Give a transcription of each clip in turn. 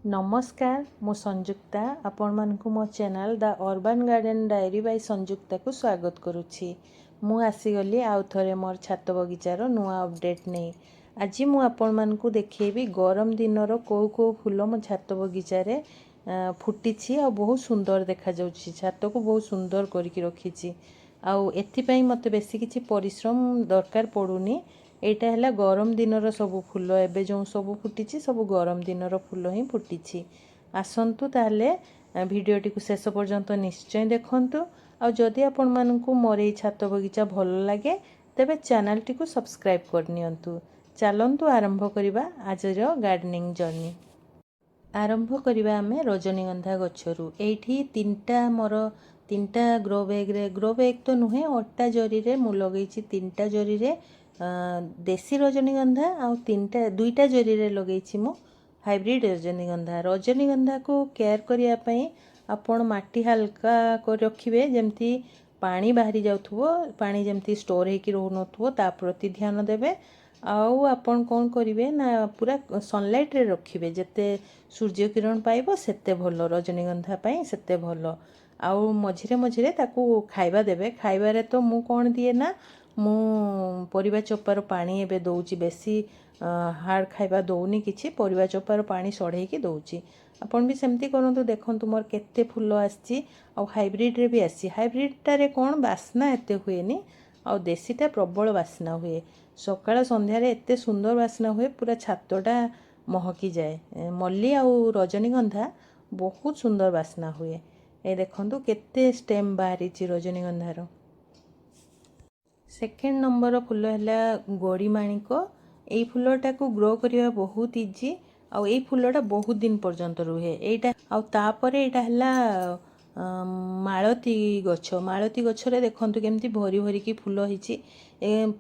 नमस्कार मु संजुक्ता आपण मानकु मो channel the urban garden diary by Sanjukta को स्वागत करुछि। मु आसीगली आउ थरे मोर छात बगीचार नुआ अपडेट नहीं। आज मु आपण मानकु देखेबी गरम दिनर को फूल मो छात बगीचारे फुटिछि आ बहुत सुंदर देखा जाउछि। छात को बहुत सुंदर करके रखिछि आउ एथिपई मते बेसी किछि परिश्रम दरकार पड़ुनी। एटा है गरम दिनर सब फूल एबे जो सब फुटी सब गरम दिनर फूल ही फुटी। आसतु ताले भिडियोटी को शेष पर्यंत निश्चय देखंतु। आ जदि आपण मानकु मोर ए छात बगीचा भल लगे तेबे चैनल टी को सब्सक्राइब करनियंतु। चलंतु आरंभ करिबा आजर गार्डनिंग जर्नी। आरंभ करिबा आमे रजनीगंधा गछरु। एठी तीनटा ग्रो बैग तो नुहे अट्टा जरी रे मु लगेछि। तीनटा जरी रे देसी रजनीगंधा आ दुईटा जरी रे लगेछि मु हाइब्रिड रजनीगंधा को केयर करिया पई आपण माटी हल्का कर रखिबे जेमती पानी बाहरी जाउथबो पानी जेमती स्टोर हेकी रहउनथबो ता प्रति ध्यान देबे। आउ आपण कोन करिवे ना पूरा सनलाइट रे रखिबे जेते सूर्य किरण पाइबो सेते भलो रजनीगंधा पई सेते भलो। आउ मझिरे मझिरे ताकू खाइबा देबे। खाइबारे तो मु कोन दिए ना मु परिबा चोपार पानी एबे दउची बेसी हार्ड खाइबा दउनी किछि परिबा चोपार पानी सढ़े की दउची। आपण भी सेमती करंतु। देखंतु मोर केते फूल आछि आ हाइब्रिड रे भी आछि। हाइब्रिड टारे कोन बासना एते हुएनी आ देसीटा प्रबल बासना हुए। सकाळ संध्या रे एते सुंदर बासना हुए पूरा छातटा महकी जाए। मल्ली आ रजनीगंधा बहुत सुंदर बासना हुए। ए देखंतु केते स्टेम बाहरी छि रजनीगंधार। सेकेंड नंबर फूल है गोड़ी माणिक। यही फूलटा को ग्रो करने बहुत इजी आ फूलटा बहुत दिन पर्यंत रुहे। एटा आउे मालती गछ। मालती गछरे देखंतु केमती भरी भरी की फूल होईची।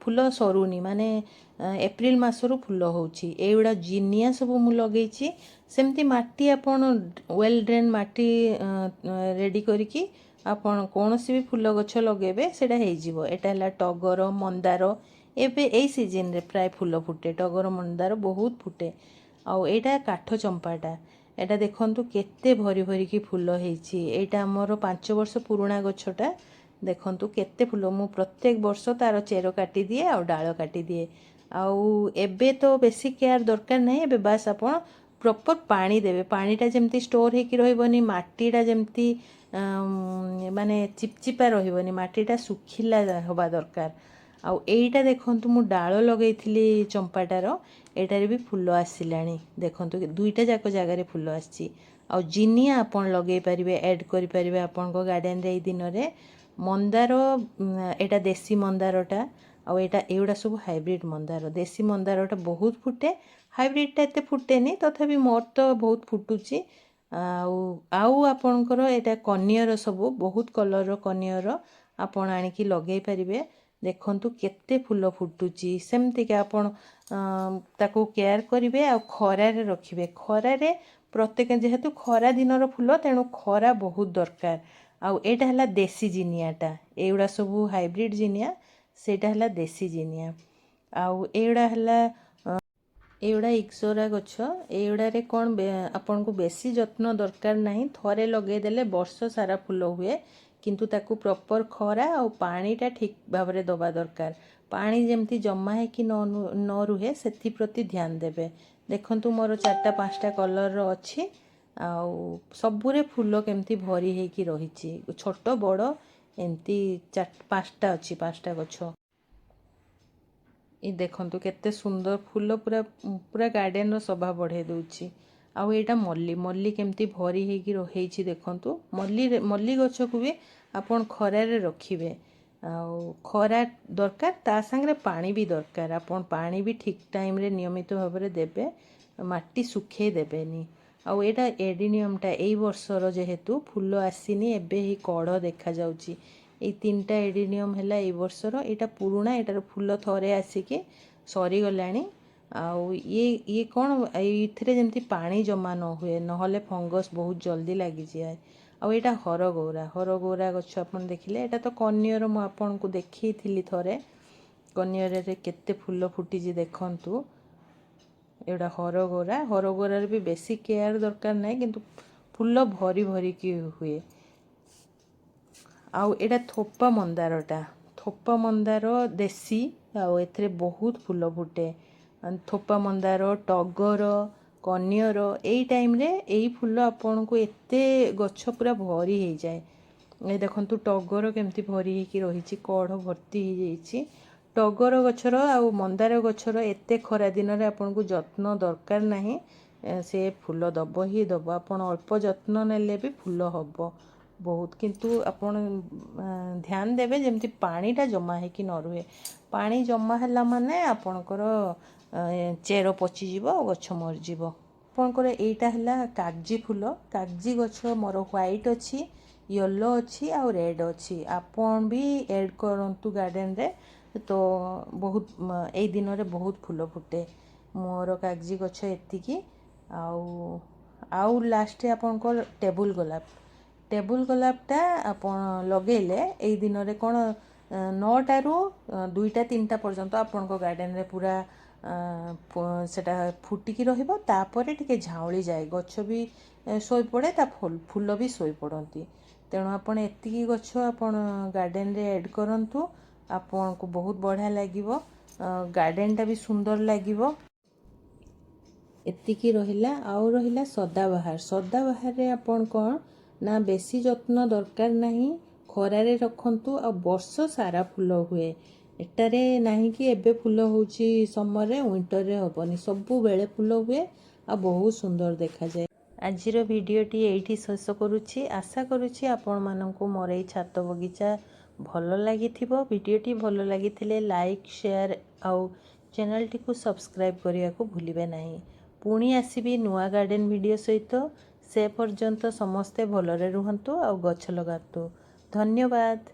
फूल सरुनी माने एप्रिल मासरू फूल होउची। एउडा जिनिया सब मु लगेइची। सेमती माटी आपण वेल ड्रेन माटी रेडी करिकी आपण कोनोसी भी फूल गछ लगेबे सेटा हेई जिवो। एटा हला टगर मंदार एबे एई सीजन रे प्राय फूल फुटे। टगर मंदार बहुत फुटे। आउ एटा काठ चंपाटा। एटा देखंतु केते भरी भरी की फूल हेइची। एटा हमर 5 वर्ष पुराना गछटा। देखंतु केते फूल मु प्रत्येक वर्ष तार चेरो काटी दिए आ डाळ काटी दिए। आउ एबे तो बेसी केयर दरकार नहीं। एबे बस आपण प्रॉपर पानी देबे। पानीटा जेमती स्टोर हेकी रहइबनी माटीटा जेमती माने चिपचिपा रहिबनी माटीटा सुखिला होबा दरकार। आउ एइटा देखंतु मु डाळ लगेइथिली चंपाटार एटारे भी फूल आसिलानी। देखंतु दुईटा जाको जगह रे फूल आछि। आउ जिनिया आपण लगेइ परिबे ऐड करि परिबे आपण को गार्डन रे। ए दिन रे मंदार एटा देसी मंदारटा आउ एटा एउडा सब हाइब्रिड मंदार। देसी मंदारटा बहुत फुटे हाइब्रिडटा एते फुटेनी तथापि मोर तो बहुत फुटुची। आउ आपणकर एटा कनियर सब बहुत कलर कनियर आपण आनिकी लगेइ परिबे। देखंतु केते फूल फुटुची। सेमती के आपण ताको केयर करिवे आ खरा रे रखिबे। खरा रे प्रत्येक जेहेतु खरा दिनर फूल तेणु खरा बहुत दरकार। आउ एटा हला देसी जिनियाटा। एउडा सब हाइब्रिड जिनिया सेटा हला देसी जिनिया। आउ एउडा हला एउडा इक्सोरा गछ। एउडा रे कोन आपन को बेसी जत्न दरकार नहीं। थरे लगे देले वर्ष सारा फूल हुए किंतु ताकू प्रॉपर खरा और पानीटा ठीक भाव रे दबा दरकार। पानी जेमती जमा है कि न रुहे सेथि प्रति ध्यान देबे। देखंतु मोर 4टा 5टा कलर रो अछि आउ सबुरे फूल केमती भरी हे कि रहिछि। छोट बड़ एमती 5टा अछि 5टा गछ। ये देखंतु केते सुंदर फूल पूरा पूरा गार्डन रो शोभा बढ़े दउछि। आउ एटा मल्ली मल्ली केमती भरी हे कि रहिछि। देखंतु मल्ली गछ को भी आपण खरा रे रखिबे। आउ खरा दरकार ता संगे पानी भी दरकार। आपण पानी भी ठीक टाइम रे नियमित भाव रे देबे। माटी सुखे देबेनी। आउ एटा एडिनियमटा एई वर्षर जेहेतु फूल आसीनी एबे ही कढ़ देखा जाउची। ए 3टा एडिनियम हैला ए वर्षर। एटा पुराना एटार फूल थरे आसिके सरी गलानी। आउ ये कोन एथिरे जेमती पानी जमा न हुए नहले फंगस बहुत जल्दी लागी जाए। आउ एटा हरगौरा गछ आपण देखिले। एटा तो कनियर मु आपण को देखैथिली थरे। कनियर रे केते फूल फुटी जी देखंतु। एटा हरगोरा भी बेसी केयर दरकार नहीं किंतु फूल भरी भरी की हुए। आउ एटा थोपा मंदार देसी आउ एथरे बहुत फूल फुटे। थोपा मंदार टगर कनियर एई टाइम रे एई फूल आपन को एते गछ पूरा भरी हो जाए। ए देखंतु टगर केमती भरी होकी रही कढ़ भर्ती हो जाइए। टगर गछर आउ मंदार गछर एते खरा दिन रे आपन को जत्न दरकार नहीं, से फूल दब ही दब। आपन अल्प जत्न नेले भी फूल हब बहुत, किंतु आपन ध्यान देबे जेमती पानीटा जमा है कि न रुहे। पानी जमा हैला माने आपनकर चेर पचिଯିब गछ मरिଯିब। आपनकर एइटा हैला कागजी फूल। कागजी गछ मोर व्हाइट अच्छी, येलो अच्छी आउ रेड अच्छी। आपन भी ऐड करंतु गार्डन रे तो बहुत ए दिन रे बहुत फूल फुटे। मोर कागजी गछ एतिकी। आउ लास्ट आपनकर टेबुल गोलापटा आपन लगेले ए दिन रे कोन 9टा रु 2टा 3टा पर्यंत आपनको गार्डन रे पूरा सेटा फुटिकी रहिबो। तापरे टिके झाउली जाए, गछ भी सोई पड़े, ता फूल भी सोई पड़ती। तेणु आपण एतिकी गछ आपण गार्डन रे ऐड करंतु, आपन को बहुत बढ़िया लागिबो, गार्डन टा भी सुंदर लागिबो। एतिकी रहिला। आउ रहिला सदाबाहार रे आपण कोन ना बेसी जत्न दरकार नहीं, खरारे रखंतु आ वर्ष सारा फूल हुए। एटारे नहीं कि एबे फूल होची समर रे विंटर रे हबनी, सबु बेले फूल हुए आ बहुत सुंदर देखा जाए। आजिर भिडियोटी एठी शेष करुछि। आशा करुछि आपण माननकु मोर एई छात बगीचा भल लागिथिबो। भिडियोटी भल लागिथिले लाइक शेयर आउ चैनल टी को सब्सक्राइब करिया को भूलिबे नहीं। पुणी आसीबी नुआ गार्डन वीडियो सहित। से पर्यंत समस्ते भलरे रुहंतु आउ गछ लगातु। धन्यवाद।